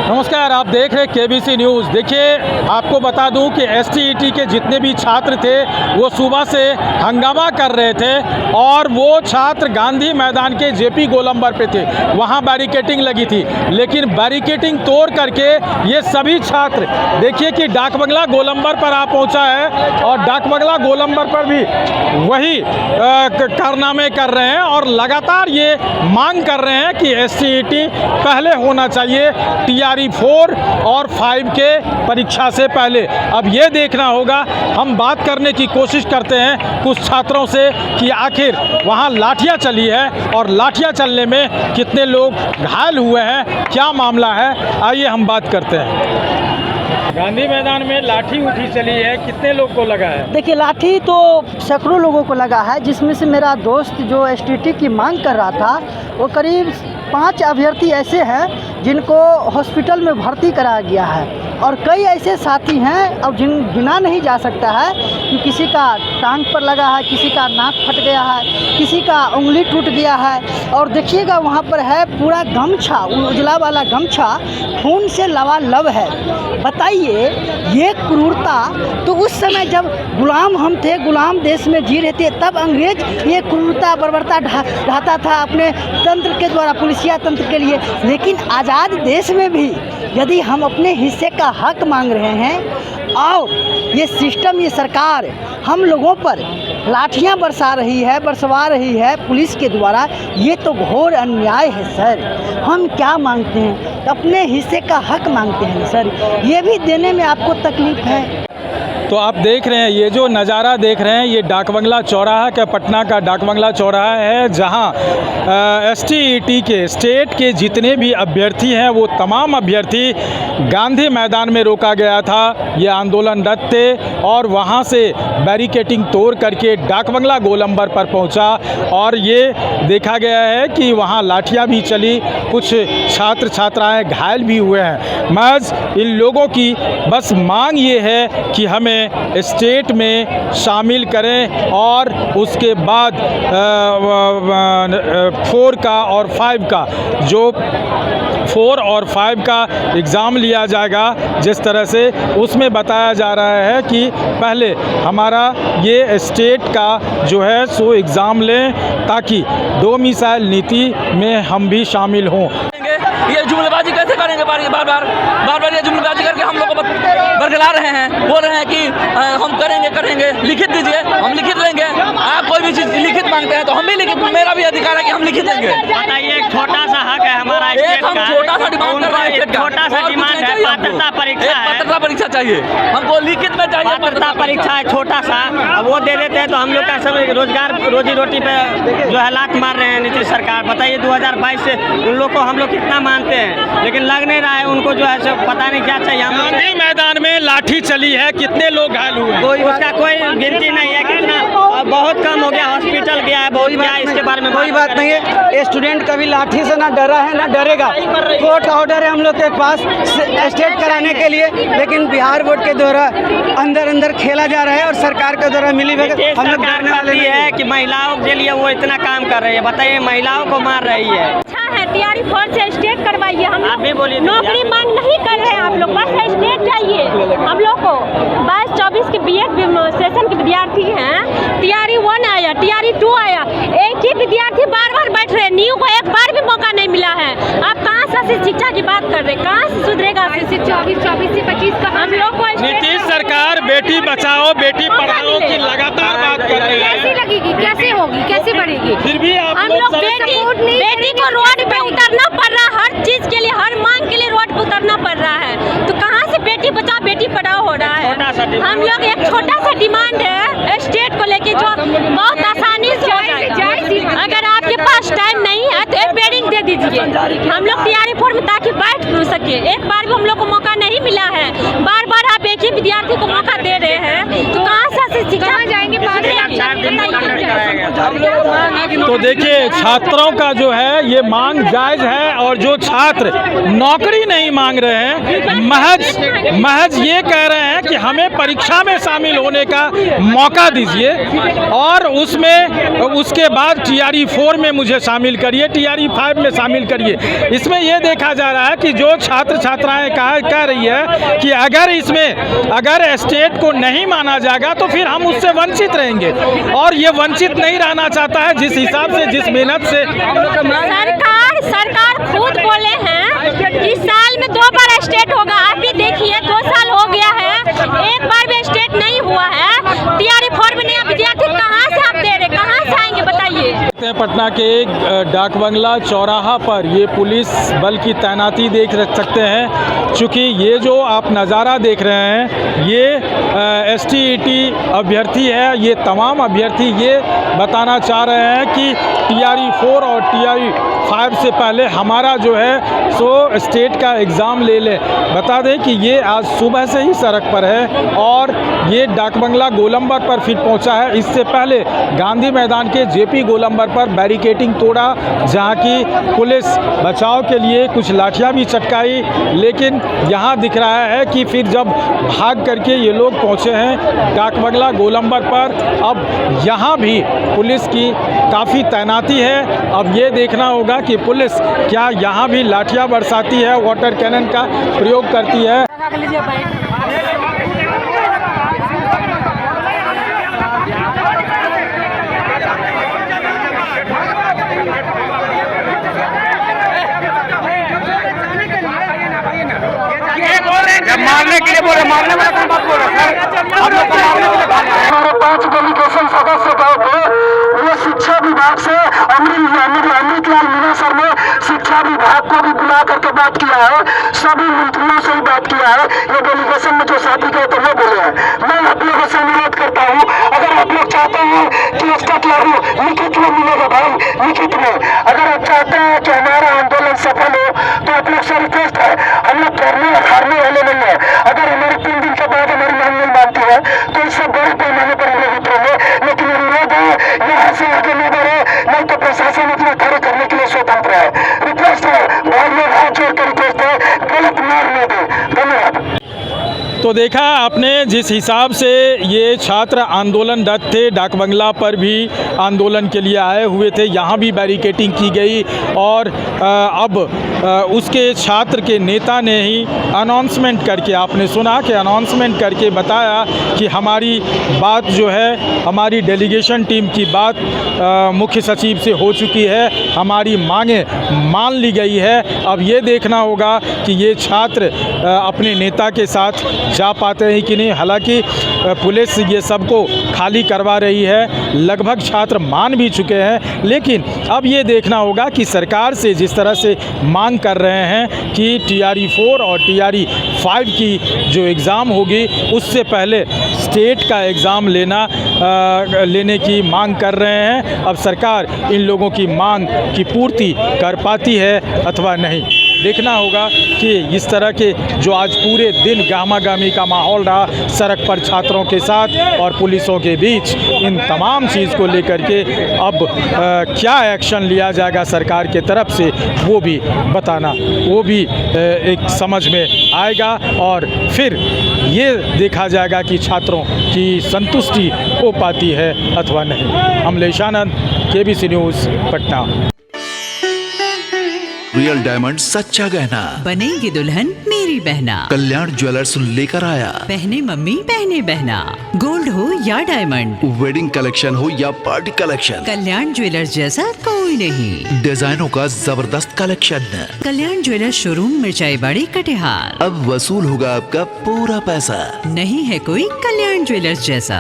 नमस्कार, आप देख रहे केबीसी न्यूज़। देखिए, आपको बता दूं कि एसटीईटी के जितने भी छात्र थे वो सुबह से हंगामा कर रहे थे और वो छात्र गांधी मैदान के जेपी गोलंबर पे थे। वहां बैरिकेटिंग लगी थी, लेकिन बैरिकेटिंग तोड़ करके ये सभी छात्र देखिए कि डाक बंगला गोलंबर पर आ पहुंचा है और डाक बंगला गोलंबर पर भी वही कारनामे कर रहे हैं और लगातार ये मांग कर रहे हैं कि एसटीईटी पहले होना चाहिए टीआरई 4 और 5 के परीक्षा से पहले। अब ये देखना होगा, हम बात करने की कोशिश करते हैं कुछ छात्रों से कि आखिर वहाँ लाठियाँ चली है और लाठियाँ चलने में कितने लोग घायल हुए हैं, क्या मामला है, आइए हम बात करते हैं। गांधी मैदान में लाठी उठी चली है, कितने लोग को लगा है? देखिए, लाठी तो सैकड़ों लोगों को लगा है, जिसमें से मेरा दोस्त जो एसटीईटी की मांग कर रहा था वो करीब 5 अभ्यर्थी ऐसे हैं जिनको हॉस्पिटल में भर्ती कराया गया है और कई ऐसे साथी हैं अब जिन गिना नहीं जा सकता है कि किसी का टांग पर लगा है, किसी का नाक फट गया है, किसी का उंगली टूट गया है। और देखिएगा वहाँ पर है पूरा गमछा, उजला वाला गमछा खून से लबालब है। बताइए, ये क्रूरता तो उस समय जब गुलाम हम थे, गुलाम देश में जी रहे थे, तब अंग्रेज ये क्रूरता बर्बरता ढाता था अपने तंत्र के द्वारा, पुलिसिया तंत्र के लिए। लेकिन आज़ाद देश में भी यदि हम अपने हिस्से का हक मांग रहे हैं और ये सिस्टम, ये सरकार हम लोगों पर लाठियां बरसवा रही है पुलिस के द्वारा, ये तो घोर अन्याय है सर। हम क्या मांगते हैं? अपने हिस्से का हक मांगते हैं सर। ये भी देने में आपको तकलीफ है। तो आप देख रहे हैं, ये जो नज़ारा देख रहे हैं, ये डाक बंगला चौराहा का, पटना का डाक बंगला चौराहा है, जहां एसटीईटी के स्टेट के जितने भी अभ्यर्थी हैं वो तमाम अभ्यर्थी गांधी मैदान में रोका गया था। ये आंदोलनरत थे और वहां से बैरिकेटिंग तोड़ करके डाक बंगला गोलंबर पर पहुंचा और ये देखा गया है कि वहां लाठियां भी चली, कुछ छात्र छात्राएँ घायल भी हुए हैं। महज इन लोगों की बस मांग ये है कि हमें स्टेट में शामिल करें और उसके बाद 4 का और 5 का, जो 4 और 5 का एग्ज़ाम लिया जाएगा, जिस तरह से उसमें बताया जा रहा है कि पहले हमारा ये स्टेट का जो है सो एग्ज़ाम लें ताकि डोमिसाइल नीति में हम भी शामिल हों। ये जुमलेबाजी कैसे करेंगे? बार बार ये जुमलेबाजी करके हम लोग को बरगला रहे हैं, बोल रहे हैं कि हम करेंगे, लिखित दीजिए, हम लिखित लेंगे। आप कोई भी चीज़ लिखित मांगते हैं तो हम भी लिखित, मेरा भी अधिकार है कि हम लिखित लेंगे। बताइए, एक छोटा सा हक है हमारा स्टेट का, छोटा सा डिमांड कर रहे हैं, छोटा सा डिमांड है, पात्रता परीक्षा है, पात्रता परीक्षा चाहिए हमको, लिखित में चाहिए पात्रता परीक्षा है छोटा सा। अब वो दे देते हैं तो हम लोग का सब रोजगार, रोजी रोटी पे जो है लात मार रहे हैं नीतीश सरकार। बताइए, 2022 से उन लोग को हम लोग कितना मानते हैं, लेकिन लग नहीं रहा है उनको, जो है सब पता नहीं क्या चाहिए। हम गांधी मैदान में लाठी चली है, कितने लोग घायल हुए? उसका कोई गिनती नहीं है, कितना बहुत कम हो गया, हॉस्पिटल गया है, बहुत गया, इसके बारे में कोई बात नहीं है। स्टूडेंट कभी लाठी से ना डरा है ना डरेगा। कोर्ट ऑर्डर है हम लोग के पास स्टेट कराने के लिए, लेकिन बिहार बोर्ड के द्वारा अंदर खेला जा रहा है और सरकार के द्वारा मिली भगत हम लोग डरने वाले नहीं है कि महिलाओं के लिए वो इतना काम कर रही है। बताइए, महिलाओं को मार रही है। टीआरई 4 से स्टेट करवाइए। हम आप भी बोलिए, नौकरी मांग नहीं कर रहे हैं आप लोग, बस स्टेट चाहिए हम लोग को। 22-24 के बीएड सेशन के विद्यार्थी हैं, टीआरई 1 आया, टीआरई 2 आया, एक ही विद्यार्थी बार बैठ रहे, न्यू को एक बार भी मौका नहीं मिला है। आप कहाँ से शिक्षा की बात कर रहे हैं? कहाँ से सुधरेगा? 24 से 25 का हम लोग को नीतीश सरकार बेटी बचाओ बेटी पढ़ाओ की लगातार बात कर रही है। कैसे लगेगी, कैसे होगी, कैसे बढ़ेगी? फिर भी हम लोग बेटी को रोड पे उतरना पड़ रहा है, हर चीज के लिए, हर मांग के लिए रोड पे उतरना पड़ रहा है। तो कहाँ से बेटी बचाओ बेटी पढ़ाओ हो रहा है? हम लोग एक छोटा सा डिमांड है स्टेट को लेके, जो बहुत आसानी से हो जाएगा। अगर आपके पास टाइम नहीं है तो बेडिंग दे दीजिए हम लोग टीआरई 4 में, ताकि बैठ सके। एक बार भी हम लोग को मौका नहीं मिला है, बार आप एक ही विद्यार्थी को मौका दे रहे हैं, तो कहाँ से शिक्षा जाएंगे? तो देखिए छात्रों का जो है ये मांग जायज़ है और जो छात्र नौकरी नहीं मांग रहे हैं महज ये कह रहे हैं कि हमें परीक्षा में शामिल होने का मौका दीजिए और उसके बाद TRE 4 में मुझे शामिल करिए, TRE 5 में शामिल करिए। इसमें यह देखा जा रहा है कि जो छात्र छात्राएं कह रही है कि अगर स्टेट को नहीं माना जाएगा तो फिर हम उससे वंचित रहेंगे और ये वंचित नहीं रहना चाहता है। जिस हिसाब से जिस मेहनत से सरकार खुद बोले हैं इस साल में 2 बार स्टेट होगा। आप भी देखिए 2 साल हो गया है, एक बार भी स्टेट नहीं हुआ है। TRE 4 में नया विद्यार्थी कहाँ से आप दे रहे, कहाँ से आएंगे बताइए। पटना के डाक बंगला चौराहा पर ये पुलिस बल की तैनाती देख सकते हैं। चूँकि ये जो आप नज़ारा देख रहे हैं ये STET अभ्यर्थी है। ये तमाम अभ्यर्थी ये बताना चाह रहे हैं कि TRE 4 और TRE 5 से पहले हमारा जो है सो स्टेट का एग्ज़ाम ले लें। बता दें कि ये आज सुबह से ही सड़क पर है और ये डाक बंगला गोलंबर पर फिर पहुंचा है। इससे पहले गांधी मैदान के JP गोलंबर पर बैरिकेडिंग तोड़ा, जहां की पुलिस बचाव के लिए कुछ लाठियां भी चटकाई, लेकिन यहां दिख रहा है कि फिर जब भाग करके ये लोग पहुंचे हैं डाक बंगला गोलंबर पर, अब यहां भी पुलिस की काफ़ी तैनाती है। अब ये देखना होगा कि पुलिस क्या यहाँ भी लाठियाँ बरसाती है, वाटर कैनन का प्रयोग करती है। मारने के लिए बोले, मारने वाला कौन बात बोल रहा है? हम लोग को मारने के लिए हमारे 5 डेलीगेशन सदस्य गए थे। वो शिक्षा विभाग से अमृतलाल मीना सर ने शिक्षा विभाग को भी बुला करके बात किया है, सभी मंत्रियों से भी बात किया है। ये डेलीगेशन में जो साथी गए थे वो बोले हैं। मैं आप लोगों से अनुरोध करता हूँ, अगर आप लोग चाहते हैं कि स्टेट लागू लिखित में मिलेगा भाई, लिखित में अगर आप चाहते हैं कि हमारा आंदोलन सफल हो तो आप लोग से रिक्वेस्ट है, हम लोग हारने वाले नहीं है। अगर हमारे 3 दिन के बाद हमारी मांग नहीं मानती है तो इससे बड़े पैमाने पर हम लोग उतरेंगे। लेकिन अनुरोध है यहाँ से आगे नहीं बढ़े, नहीं तो प्रशासन अपना कार्य करने के लिए स्वतंत्र है। रिक्वेस्ट है, बहुत लोग हाथ जोड़ कर रिक्वेस्ट है, गलत मार नहीं दे। धन्यवाद। तो देखा आपने जिस हिसाब से ये छात्र आंदोलनरत थे, डाक बंगला पर भी आंदोलन के लिए आए हुए थे, यहाँ भी बैरिकेडिंग की गई और अब उसके छात्र के नेता ने ही अनाउंसमेंट करके, आपने सुना कि अनाउंसमेंट करके बताया कि हमारी बात जो है, हमारी डेलीगेशन टीम की बात मुख्य सचिव से हो चुकी है, हमारी मांगें मान ली गई है। अब ये देखना होगा कि ये छात्र अपने नेता के साथ जा पाते हैं कि नहीं। हालांकि पुलिस ये सबको खाली करवा रही है, लगभग छात्र मान भी चुके हैं, लेकिन अब ये देखना होगा कि सरकार से जिस तरह से मांग कर रहे हैं कि TRE 4 और TRE 5 की जो एग्ज़ाम होगी उससे पहले स्टेट का एग्ज़ाम लेने की मांग कर रहे हैं। अब सरकार इन लोगों की मांग की पूर्ति कर पाती है अथवा नहीं, देखना होगा कि इस तरह के जो आज पूरे दिन गहमा-गहमी का माहौल रहा सड़क पर छात्रों के साथ और पुलिसों के बीच, इन तमाम चीज़ को लेकर के अब क्या एक्शन लिया जाएगा सरकार के तरफ से वो भी बताना, वो भी एक समझ में आएगा और फिर ये देखा जाएगा कि छात्रों की संतुष्टि हो पाती है अथवा नहीं। अमलेश आनंद, KBC news, Patna. Real diamond सच्चा गहना, बनेगी दुल्हन मेरी बहना। कल्याण ज्वेलर्स लेकर आया, पहने मम्मी पहने बहना, गोल्ड हो या डायमंड, वेडिंग कलेक्शन हो या पार्टी कलेक्शन, कल्याण ज्वेलर्स जैसा कोई नहीं। डिजाइनों का जबरदस्त कलेक्शन। कल्याण ज्वेलर्स शोरूम मिर्चाई बाड़ी कटिहार। अब वसूल होगा आपका पूरा पैसा। नहीं है कोई कल्याण ज्वेलर्स जैसा।